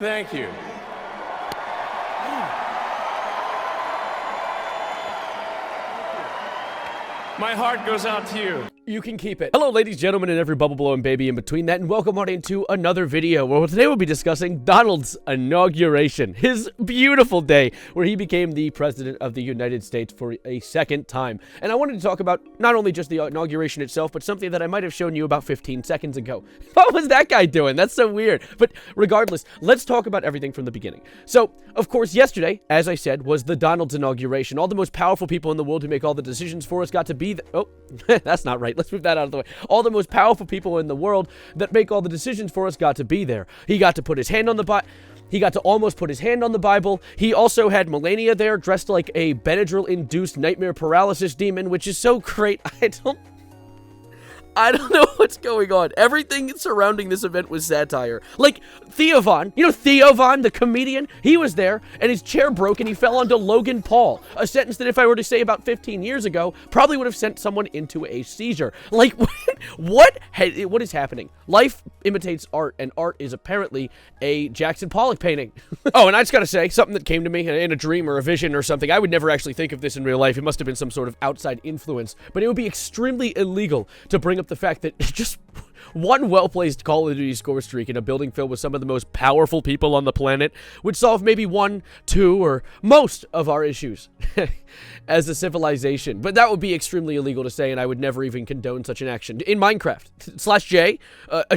Thank you. My heart goes out to you. You can keep it. Hello, ladies, gentlemen, and every bubble blowing baby in between that, and welcome on into another video where today we'll be discussing Donald's inauguration, his beautiful day where he became the president of the United States for a second time. And I wanted to talk about not only just the inauguration itself, but something that I might have shown you about 15 seconds ago. What was that guy doing? That's so weird. But regardless, let's talk about everything from the beginning. So, of course, yesterday, as I said, was the Donald's inauguration. All the most powerful people in the world who make all the decisions for us got to be oh, that's not right. Let's move that out of the way. All the most powerful people in the world that make all the decisions for us got to be there. He got to put his hand on the Bible. He got to almost put his hand on the Bible. He also had Melania there, dressed like a Benadryl-induced nightmare paralysis demon, which is so great. I don't know what's going on. Everything surrounding this event was satire. Like, Theo Von, you know Theo Von, the comedian? He was there, and his chair broke, and he fell onto Logan Paul. A sentence that if I were to say about 15 years ago, probably would have sent someone into a seizure. Like, what is happening? Life imitates art, and art is apparently a Jackson Pollock painting. Oh, and I just gotta say, something that came to me in a dream or a vision or something. I would never actually think of this in real life. It must have been some sort of outside influence. But it would be extremely illegal to bring up the fact that just one well-placed Call of Duty score streak in a building filled with some of the most powerful people on the planet would solve maybe one, two, or most of our issues as a civilization. But that would be extremely illegal to say, and I would never even condone such an action. In Minecraft, /J,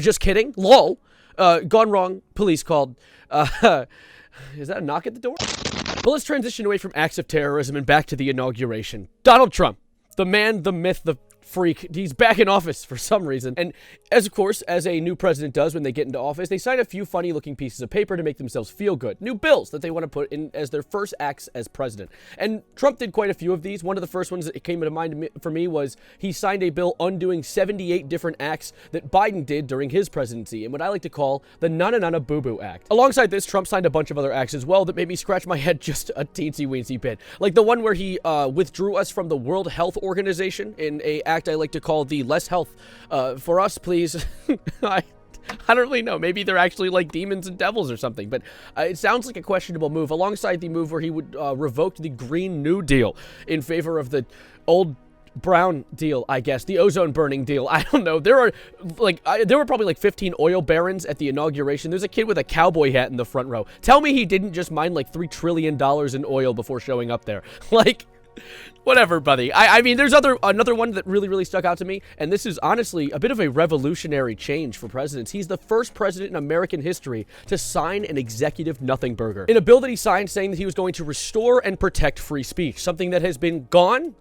just kidding, lol, gone wrong, police called, is that a knock at the door? But let's transition away from acts of terrorism and back to the inauguration. Donald Trump, the man, the myth, the freak. He's back in office for some reason. And as of course, as a new president does when they get into office, they sign a few funny looking pieces of paper to make themselves feel good. New bills that they want to put in as their first acts as president. And Trump did quite a few of these. One of the first ones that came to mind for me was he signed a bill undoing 78 different acts that Biden did during his presidency, and what I like to call the Nana Boo Boo Act. Alongside this, Trump signed a bunch of other acts as well that made me scratch my head just a teensy-weensy bit. Like the one where he withdrew us from the World Health Organization in a act I like to call the less health for us, please. I don't really know. Maybe they're actually like demons and devils or something, but it sounds like a questionable move, alongside the move where he would revoke the Green New Deal in favor of the old brown deal, I guess, the ozone burning deal. I don't know. There are there were probably like 15 oil barons at the inauguration. There's a kid with a cowboy hat in the front row. Tell me he didn't just mine like $3 trillion in oil before showing up there. Like, whatever, buddy. I mean, there's another one that really stuck out to me, and this is honestly a bit of a revolutionary change for presidents. He's the first president in American history to sign an executive nothing burger in a bill that he signed saying that he was going to restore and protect free speech, something that has been gone?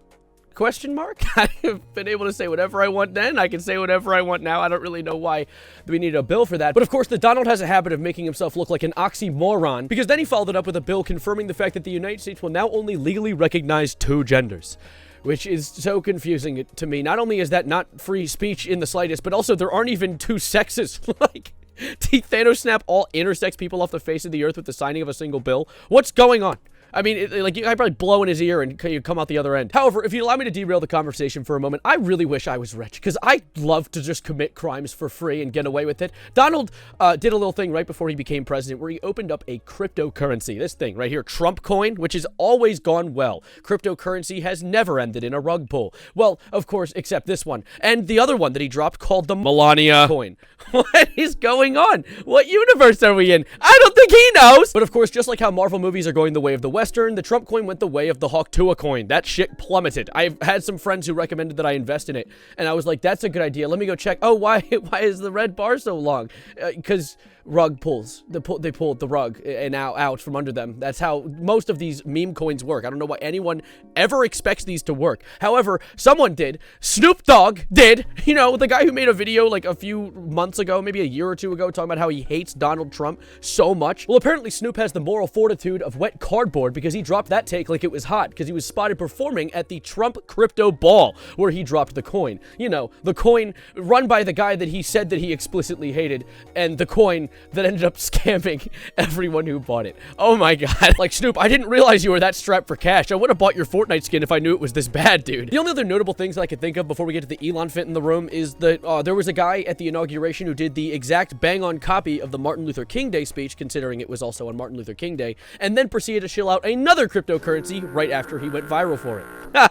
Question mark? I've been able to say whatever I want then. I can say whatever I want now. I don't really know why we need a bill for that. But of course, the Donald has a habit of making himself look like an oxymoron, because then he followed it up with a bill confirming the fact that the United States will now only legally recognize 2 genders, which is so confusing to me. Not only is that not free speech in the slightest, but also there aren't even 2 sexes. Like, did Thanos snap all intersex people off the face of the earth with the signing of a single bill? What's going on? I mean, I'd probably blow in his ear and you come out the other end. However, if you allow me to derail the conversation for a moment, I really wish I was rich, because I love to just commit crimes for free and get away with it. Donald did a little thing right before he became president where he opened up a cryptocurrency. This thing right here, Trump coin, which has always gone well. Cryptocurrency has never ended in a rug pull. Well, of course, except this one. And the other one that he dropped called the Melania coin. What is going on? What universe are we in? I don't think he knows! But of course, just like how Marvel movies are going the way of the Western, the Trump coin went the way of the Hawk Tuah coin. That shit plummeted. I've had some friends who recommended that I invest in it, and I was like, that's a good idea. Let me go check. Oh, why is the red bar so long? Because rug pulls. They pulled the rug and out from under them. That's how most of these meme coins work. I don't know why anyone ever expects these to work. However, someone did. Snoop Dogg did. You know, the guy who made a video like a few months ago, maybe a year or two ago, talking about how he hates Donald Trump so much. Well, apparently Snoop has the moral fortitude of wet cardboard board because he dropped that take like it was hot because he was spotted performing at the Trump crypto ball where he dropped the coin. You know, the coin run by the guy that he said that he explicitly hated, and the coin that ended up scamming everyone who bought it. Oh my god. Like, Snoop, I didn't realize you were that strapped for cash. I would have bought your Fortnite skin if I knew it was this bad, dude. The only other notable things that I could think of before we get to the Elon fit in the room is that there was a guy at the inauguration who did the exact bang-on copy of the Martin Luther King Day speech, considering it was also on Martin Luther King Day, and then proceeded to shill out another cryptocurrency right after he went viral for it. Ha!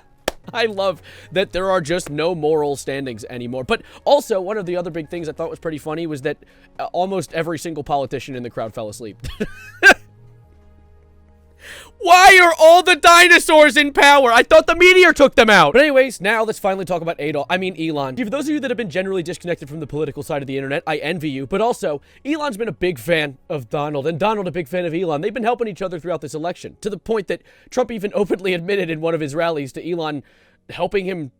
I love that there are just no moral standings anymore. But also, one of the other big things I thought was pretty funny was that almost every single politician in the crowd fell asleep. Why are all the dinosaurs in power? I thought the meteor took them out. But anyways, now let's finally talk about Elon. For those of you that have been generally disconnected from the political side of the internet, I envy you. But also, Elon's been a big fan of Donald, and Donald a big fan of Elon. They've been helping each other throughout this election, to the point that Trump even openly admitted in one of his rallies to Elon helping him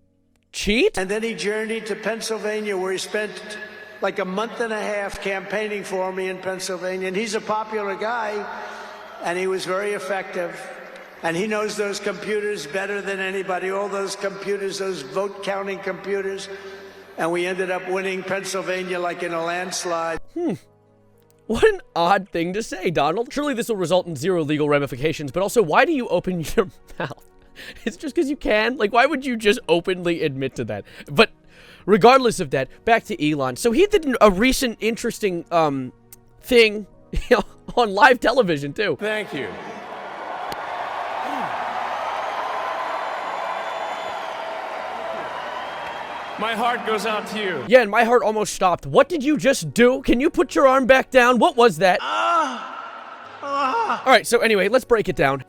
cheat. And then he journeyed to Pennsylvania, where he spent like a month and a half campaigning for me in Pennsylvania. And he's a popular guy. And he was very effective. And he knows those computers better than anybody, all those computers, those vote-counting computers. And we ended up winning Pennsylvania like in a landslide. What an odd thing to say, Donald. Surely this will result in zero legal ramifications, but also, why do you open your mouth? It's just because you can? Like, why would you just openly admit to that? But regardless of that, back to Elon. So he did a recent interesting thing, you know, on live television too. Thank you. My heart goes out to you. Yeah, and my heart almost stopped. What did you just do? Can you put your arm back down? What was that? All right, so anyway, let's break it down.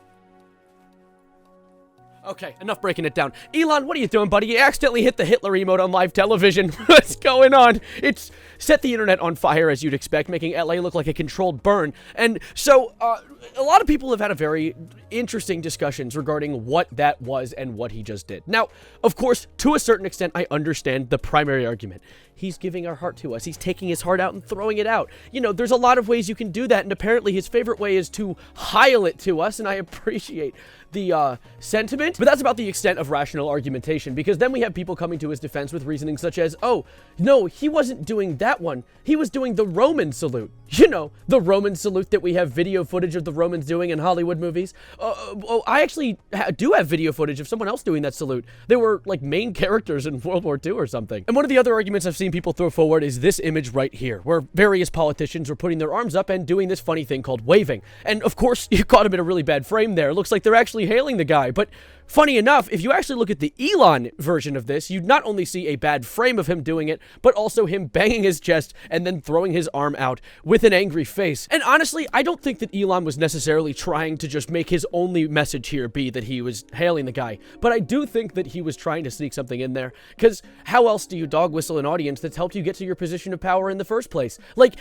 Okay, enough breaking it down. Elon, what are you doing, buddy? You accidentally hit the Hitler emote on live television. What's going on? It's set the internet on fire, as you'd expect, making LA look like a controlled burn. And so, a lot of people have had a very interesting discussions regarding what that was and what he just did. Now, of course, to a certain extent, I understand the primary argument. He's giving our heart to us. He's taking his heart out and throwing it out. You know, there's a lot of ways you can do that, and apparently his favorite way is to heil it to us, and I appreciate the sentiment, but that's about the extent of rational argumentation, because then we have people coming to his defense with reasoning such as, oh, no, he wasn't doing that one. He was doing the Roman salute. You know, the Roman salute that we have video footage of the Romans doing in Hollywood movies. I actually do have video footage of someone else doing that salute. They were, like, main characters in World War II or something. And one of the other arguments I've seen people throw forward is this image right here, where various politicians were putting their arms up and doing this funny thing called waving. And, of course, you caught him in a really bad frame there. It looks like they're actually hailing the guy, but funny enough, if you actually look at the Elon version of this, you'd not only see a bad frame of him doing it, but also him banging his chest and then throwing his arm out with an angry face. And honestly, I don't think that Elon was necessarily trying to just make his only message here be that he was hailing the guy, but I do think that he was trying to sneak something in there, because how else do you dog whistle an audience that's helped you get to your position of power in the first place? Like,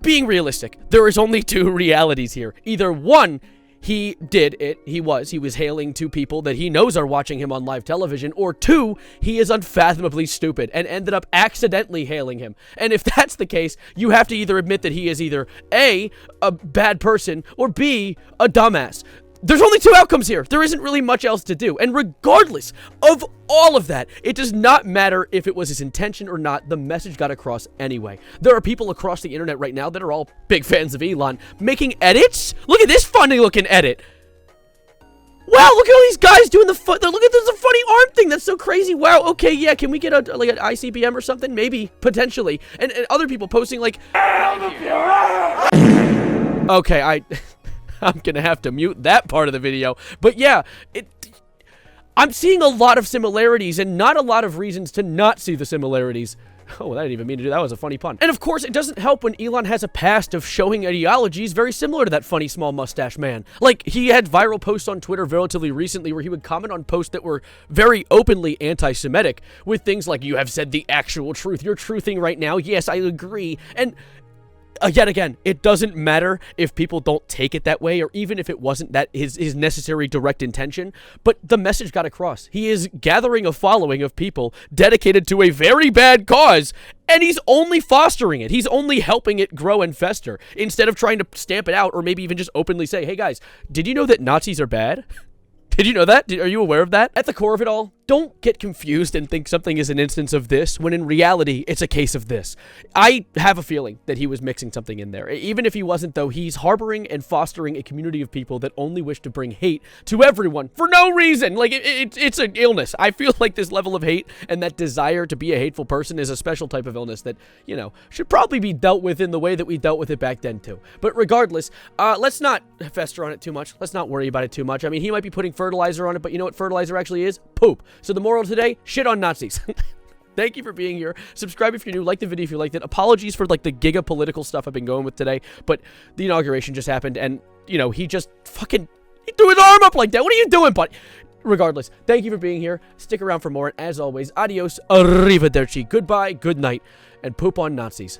being realistic, there is only two realities here. Either one, he did it, he was hailing to people that he knows are watching him on live television, or two, he is unfathomably stupid and ended up accidentally hailing him. And if that's the case, you have to either admit that he is either A, a bad person, or B, a dumbass. There's only two outcomes here. There isn't really much else to do. And regardless of all of that, it does not matter if it was his intention or not. The message got across anyway. There are people across the internet right now that are all big fans of Elon making edits. Look at this funny looking edit. Wow, look at all these guys doing the look at this, a funny arm thing. That's so crazy. Wow. Okay, yeah. Can we get an ICBM or something? Maybe, potentially. And other people posting like, okay, I'm gonna have to mute that part of the video. But yeah, I'm seeing a lot of similarities and not a lot of reasons to not see the similarities. Oh, I didn't even mean to do that. That was a funny pun. And of course, it doesn't help when Elon has a past of showing ideologies very similar to that funny small mustache man. Like, he had viral posts on Twitter relatively recently where he would comment on posts that were very openly anti-Semitic with things like, you have said the actual truth. You're truthing right now. Yes, I agree. And Yet again, it doesn't matter if people don't take it that way, or even if it wasn't that his necessary direct intention, but the message got across. He is gathering a following of people dedicated to a very bad cause, and he's only fostering it. He's only helping it grow and fester, instead of trying to stamp it out, or maybe even just openly say, hey guys, did you know that Nazis are bad? Did you know that? Are you aware of that? At the core of it all, don't get confused and think something is an instance of this, when in reality, it's a case of this. I have a feeling that he was mixing something in there. Even if he wasn't, though, he's harboring and fostering a community of people that only wish to bring hate to everyone for no reason. Like, it's an illness. I feel like this level of hate and that desire to be a hateful person is a special type of illness that, you know, should probably be dealt with in the way that we dealt with it back then, too. But regardless, let's not fester on it too much. Let's not worry about it too much. I mean, he might be putting fertilizer on it, but you know what fertilizer actually is? Poop. So the moral today, shit on Nazis. Thank you for being here. Subscribe if you're new. Like the video if you liked it. Apologies for, like, the giga political stuff I've been going with today, but the inauguration just happened, and, you know, he just fucking, he threw his arm up like that. What are you doing, buddy? Regardless, thank you for being here. Stick around for more, and as always, adios, arrivederci, goodbye, good night, and poop on Nazis.